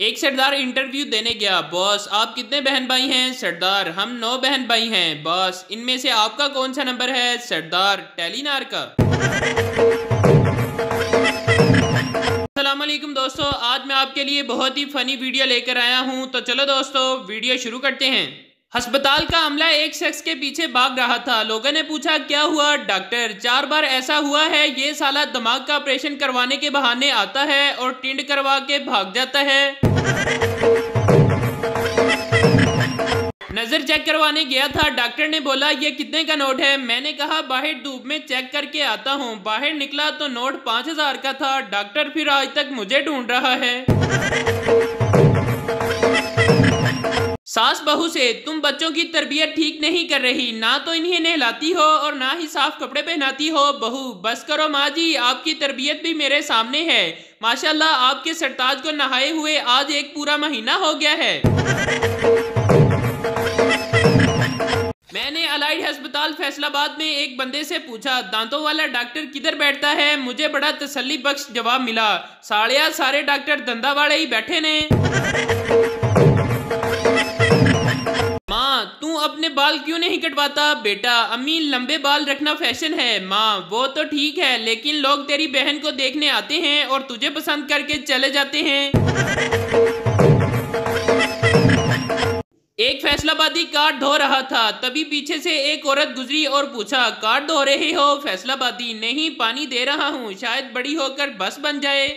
एक सरदार इंटरव्यू देने गया। बॉस, आप कितने बहन भाई हैं? सरदार, हम 9 बहन भाई हैं। बॉस, इनमें से आपका कौन सा नंबर है? सरदार, टेलीनार का। अस्सलामुअलैकुम दोस्तों, आज मैं आपके लिए बहुत ही फनी वीडियो लेकर आया हूं। तो चलो दोस्तों, वीडियो शुरू करते हैं। अस्पताल का अमला एक शख्स के पीछे भाग रहा था। लोगों ने पूछा, क्या हुआ? डॉक्टर, 4 बार ऐसा हुआ है, ये साला दिमाग का ऑपरेशन करवाने के बहाने आता है और टिंड करवा के भाग जाता है। नजर चेक करवाने गया था। डॉक्टर ने बोला, ये कितने का नोट है? मैंने कहा, बाहर धूप में चेक करके आता हूँ। बाहर निकला तो नोट 5000 का था। डॉक्टर फिर आज तक मुझे ढूंढ रहा है। सास बहू से, तुम बच्चों की तरबियत ठीक नहीं कर रही, ना तो इन्हें नहलाती हो और ना ही साफ कपड़े पहनाती हो। बहू, बस करो माँ जी, आपकी तरबियत भी मेरे सामने है। माशाल्लाह, आपके सरताज को नहाए हुए आज एक पूरा महीना हो गया है। मैंने अलाइड अस्पताल फैसलाबाद में एक बंदे से पूछा, दांतों वाला डॉक्टर किधर बैठता है? मुझे बड़ा तसल्ली बख्श जवाब मिला, साड़िया सारे डॉक्टर धंधा वाले ही बैठे ने। माँ, तू अपने बाल क्यों नहीं कटवाता? बेटा, अम्मी, लंबे बाल रखना फैशन है। माँ, वो तो ठीक है, लेकिन लोग तेरी बहन को देखने आते हैं और तुझे पसंद करके चले जाते हैं। एक फैसलाबादी कार धो रहा था, तभी पीछे से एक औरत गुजरी और पूछा, कार धो रहे हो? फैसलाबादी, नहीं, पानी दे रहा हूँ, शायद बड़ी होकर बस बन जाए।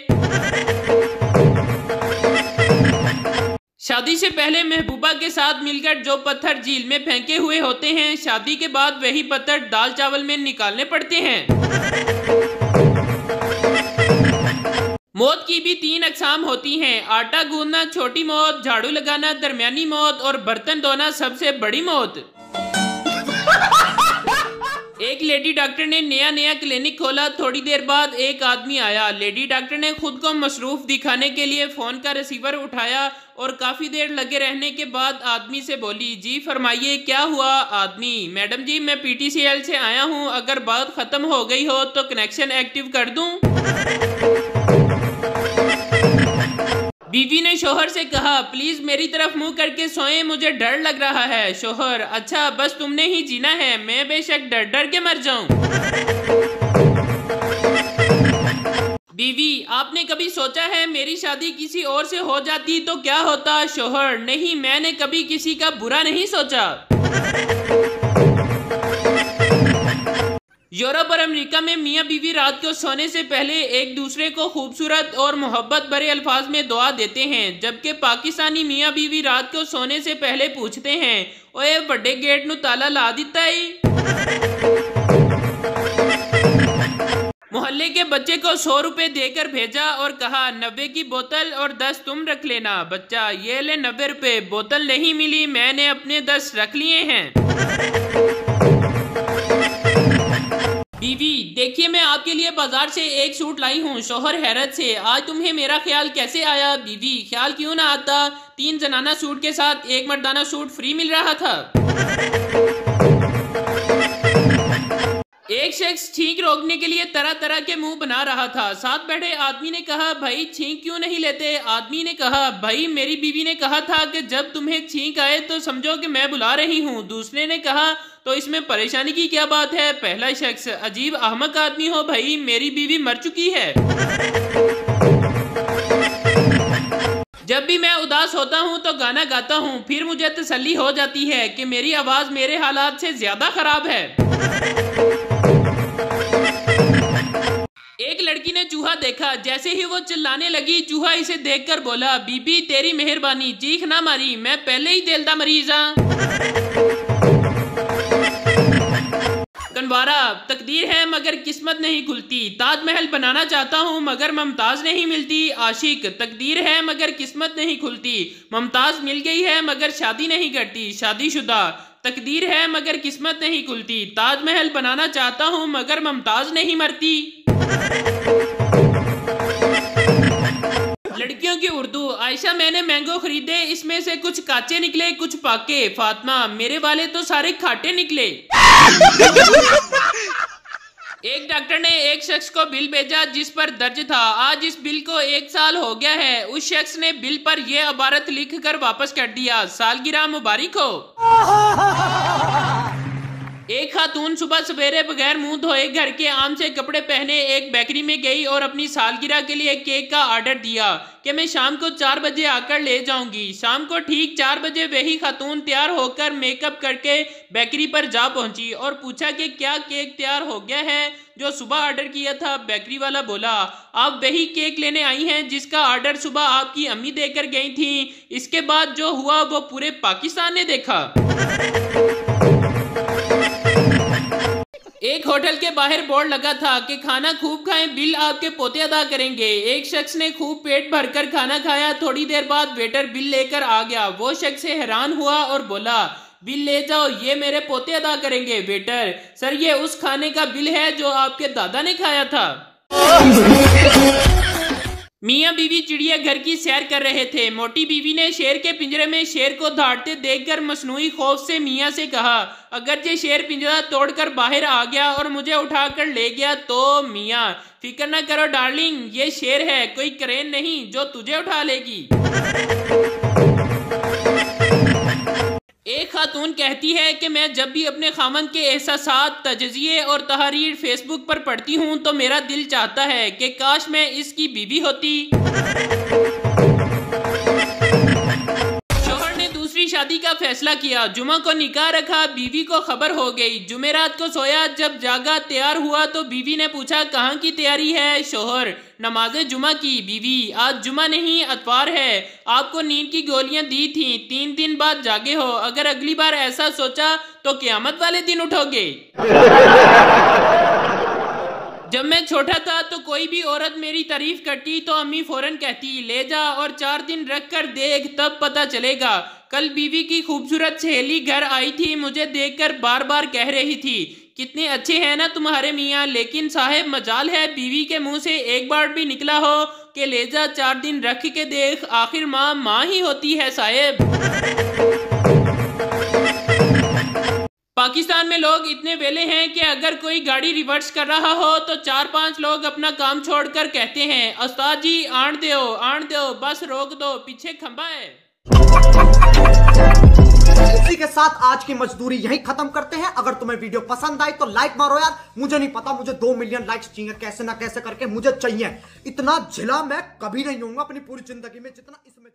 शादी से पहले महबूबा के साथ मिलकर जो पत्थर झील में फेंके हुए होते हैं, शादी के बाद वही पत्थर दाल चावल में निकालने पड़ते हैं। मौत की भी 3 अक़साम होती हैं, आटा गूंदना छोटी मौत, झाड़ू लगाना दरमियानी मौत और बर्तन धोना सबसे बड़ी मौत। एक लेडी डॉक्टर ने नया क्लिनिक खोला। थोड़ी देर बाद एक आदमी आया। लेडी डॉक्टर ने खुद को मसरूफ दिखाने के लिए फोन का रिसीवर उठाया और काफी देर लगे रहने के बाद आदमी से बोली, जी फरमाइए, क्या हुआ? आदमी, मैडम जी, मैं पीटीसीएल से आया हूँ, अगर बात खत्म हो गई हो तो कनेक्शन एक्टिव कर दूं? बीवी ने शोहर से कहा, प्लीज मेरी तरफ मुंह करके सोएं, मुझे डर लग रहा है। शोहर, अच्छा, बस तुमने ही जीना है, मैं बेशक डर डर के मर जाऊं। बीवी, आपने कभी सोचा है मेरी शादी किसी और से हो जाती तो क्या होता? शोहर, नहीं, मैंने कभी किसी का बुरा नहीं सोचा। यूरोप और अमेरिका में मियाँ बीवी रात को सोने से पहले एक दूसरे को खूबसूरत और मोहब्बत भरे अल्फाज में दुआ देते हैं, जबकि पाकिस्तानी मियाँ बीवी रात को सोने से पहले पूछते हैं, ओए बड़े गेट नु ताला ला दिता है? मोहल्ले के बच्चे को 100 रुपए देकर भेजा और कहा, 90 की बोतल और 10 तुम रख लेना। बच्चा, ये ले 90 रुपए, बोतल नहीं मिली, मैंने अपने 10 रख लिए हैं। बीवी, देखिए, मैं आपके लिए बाजार से एक सूट लाई हूँ। शोहर, हैरत से, आज तुम्हें मेरा ख्याल कैसे आया? बीवी, ख्याल क्यों ना आता, 3 जनाना सूट के साथ 1 मर्दाना सूट फ्री मिल रहा था। एक शख्स छींक रोकने के लिए तरह तरह के मुंह बना रहा था। साथ बैठे आदमी ने कहा, भाई छींक क्यों नहीं लेते? आदमी ने कहा, भाई मेरी बीवी ने कहा था कि जब तुम्हें छींक आए तो समझो कि मैं बुला रही हूँ। दूसरे ने कहा, तो इसमें परेशानी की क्या बात है? पहला शख्स, अजीब अहमक आदमी हो भाई, मेरी बीवी मर चुकी है। जब भी मैं उदास होता हूँ तो गाना गाता हूँ, फिर मुझे तसल्ली हो जाती है कि मेरी आवाज मेरे हालात से ज्यादा खराब है। एक लड़की ने चूहा देखा, जैसे ही वो चिल्लाने लगी, चूहा इसे देखकर बोला, बीबी तेरी मेहरबानी, चीख ना मारी, मैं पहले ही दिल दा मरीज हाँ। कनवारा, तकदीर है मगर किस्मत नहीं खुलती, ताजमहल बनाना चाहता हूँ मगर मुमताज नहीं मिलती। आशिक, तकदीर है मगर किस्मत नहीं खुलती, मुमताज मिल गई है मगर शादी नहीं करती। शादीशुदा, तकदीर है मगर किस्मत नहीं खुलती, ताजमहल बनाना चाहता हूँ मगर मुमताज नहीं मरती। लड़कियों की उर्दू, आयशा, मैंने मैंगो खरीदे, इसमें से कुछ काचे निकले, कुछ पाके। फातिमा, मेरे वाले तो सारे खाटे निकले। एक डॉक्टर ने एक शख्स को बिल भेजा जिस पर दर्ज था, आज इस बिल को 1 साल हो गया है। उस शख्स ने बिल पर यह इबारत लिख कर वापस कर दिया, सालगिरह मुबारक हो। एक खातून सुबह सवेरे बगैर मुंह धोए घर के आम से कपड़े पहने एक बेकरी में गई और अपनी सालगिरह के लिए केक का ऑर्डर दिया कि मैं शाम को 4 बजे आकर ले जाऊंगी। शाम को ठीक 4 बजे वही खातून तैयार होकर मेकअप करके बेकरी पर जा पहुंची और पूछा कि क्या केक तैयार हो गया है जो सुबह ऑर्डर किया था। बेकरी वाला बोला, आप वही केक लेने आई हैं जिसका ऑर्डर सुबह आपकी अम्मी देकर गई थी। इसके बाद जो हुआ वो पूरे पाकिस्तान ने देखा। एक होटल के बाहर बोर्ड लगा था कि खाना खूब खाएं, बिल आपके पोते अदा करेंगे। एक शख्स ने खूब पेट भरकर खाना खाया। थोड़ी देर बाद वेटर बिल लेकर आ गया। वो शख्स से हैरान हुआ और बोला, बिल ले जाओ, ये मेरे पोते अदा करेंगे। वेटर, सर ये उस खाने का बिल है जो आपके दादा ने खाया था। मियाँ बीवी चिड़िया घर की सैर कर रहे थे। मोटी बीवी ने शेर के पिंजरे में शेर को दौड़ते देखकर मसनूई खौफ से मियाँ से कहा, अगर ये शेर पिंजरा तोड़कर बाहर आ गया और मुझे उठाकर ले गया तो? मियाँ, फिक्र न करो डार्लिंग, ये शेर है, कोई क्रेन नहीं जो तुझे उठा लेगी। एक खातून कहती है कि मैं जब भी अपने खामन के एहसासात, तजज़िये और तहरीर फेसबुक पर पढ़ती हूँ तो मेरा दिल चाहता है कि काश मैं इसकी बीवी होती। शोहर ने दूसरी शादी का फैसला किया। जुमा को निकाह रखा, बीवी को खबर हो गई। जुमेरात को सोया, जब जागा तैयार हुआ तो बीवी ने पूछा, कहाँ की तैयारी है? शोहर, नमाज़े जुमा की। बीवी, आज जुमा नहीं अतवार है, आपको नींद की गोलियां दी थी, 3 दिन बाद जागे हो। अगर अगली बार ऐसा सोचा तो क़यामत वाले दिन उठोगे। जब मैं छोटा था तो कोई भी औरत मेरी तारीफ करती तो अम्मी फौरन कहती, ले जा और 4 दिन रख कर देख, तब पता चलेगा। कल बीवी की खूबसूरत सहेली घर आई थी, मुझे देखकर बार बार कह रही थी, कितने अच्छे हैं ना तुम्हारे मियाँ। लेकिन साहेब मजाल है बीवी के मुंह से एक बार भी निकला हो कि ले जा 4 दिन रख के देख। आखिर माँ माँ ही होती है साहेब। पाकिस्तान में लोग इतने वेले हैं कि अगर कोई गाड़ी रिवर्स कर रहा हो तो 4-5 लोग अपना काम छोड़कर कहते हैं, उस्ताद जी आण दो, बस रोक दो, पीछे खंबा है। इसी के साथ आज की मजदूरी यहीं खत्म करते हैं। अगर तुम्हें वीडियो पसंद आई तो लाइक मारो यार। मुझे नहीं पता, मुझे 2 मिलियन लाइक्स चाहिए, कैसे ना कैसे करके मुझे चाहिए। इतना झिला मैं कभी नहीं होऊंगा अपनी पूरी जिंदगी में जितना इसमें